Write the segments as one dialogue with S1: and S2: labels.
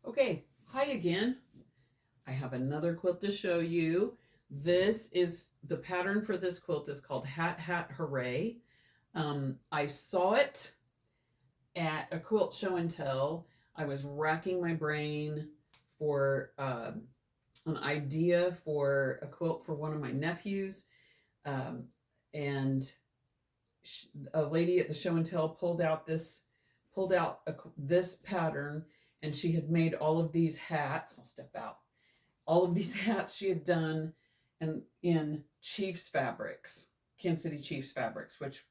S1: Okay, hi again. I have another quilt to show you. This is the pattern for this quilt is called Hat Hat Hooray. I saw it at a quilt show and tell. I was racking my brain for an idea for a quilt for one of my nephews, um, and a lady at the show and tell pulled out this pattern, and she had made all of these hats. I'll step out. All of these hats she had done and in Chiefs fabrics, Kansas City Chiefs fabrics, which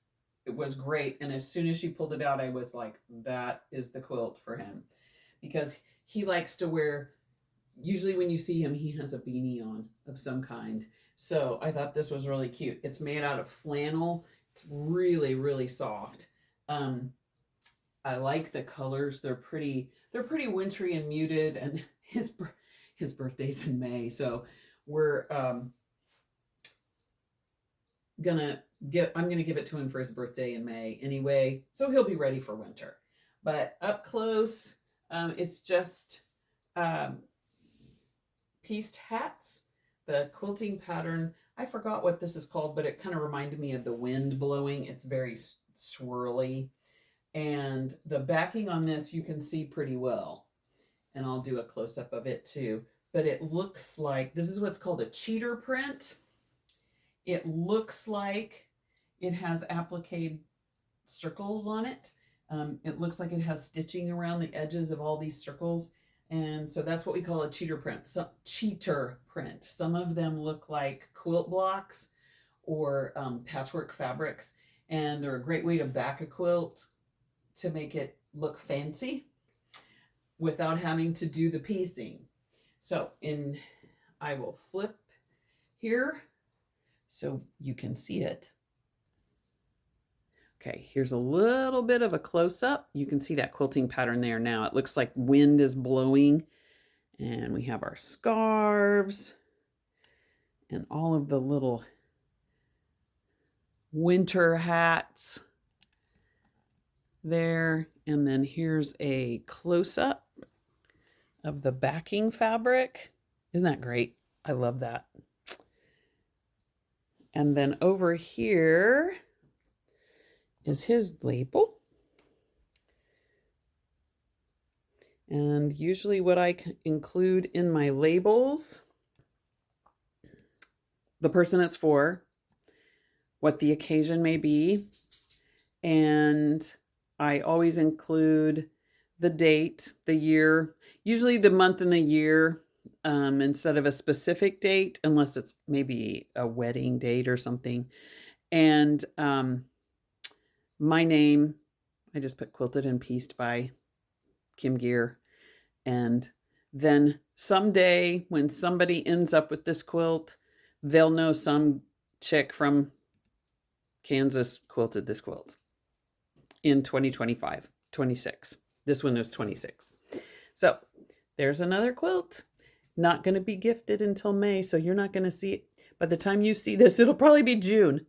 S1: it was great. And as soon as she pulled it out, I was like, that is the quilt for him, because he likes to wear, usually when you see him, he has a beanie on of some kind. So I thought this was really cute. It's made out of flannel. It's really, really soft. Um, I like the colors. They're pretty. They're pretty wintry and muted. And his birthday's in May, so we're gonna I'm gonna give it to him for his birthday in May anyway, so he'll be ready for winter. But up close, it's just um, pieced hats. The quilting pattern, I forgot what this is called, but it kind of reminded me of the wind blowing. It's very swirly. And the backing on this you can see pretty well. And I'll do a close-up of it too. But it looks like, this is what's called a cheater print. It looks like it has applique circles on it. It looks like it has stitching around the edges of all these circles. And so that's what we call a cheater print. Cheater print. Some of them look like quilt blocks or patchwork fabrics, and they're a great way to back a quilt to make it look fancy without having to do the piecing. So I will flip here so you can see it. Okay, here's a little bit of a close-up. You can see that quilting pattern there now. It looks like wind is blowing. And we have our scarves and all of the little winter hats there. And then here's a close-up of the backing fabric. Isn't that great? I love that. And then over here is his label. And usually what I include in my labels, the person it's for, what the occasion may be, and I always include the date, the year, usually the month and the year, instead of a specific date, unless it's maybe a wedding date or something. And my name, I just put Quilted and Pieced by Kim Gear. And then someday when somebody ends up with this quilt, they'll know some chick from Kansas quilted this quilt in 2025, 26. This one was 26. So there's another quilt. Not going to be gifted until May, so you're not going to see it. By the time you see this, it'll probably be June.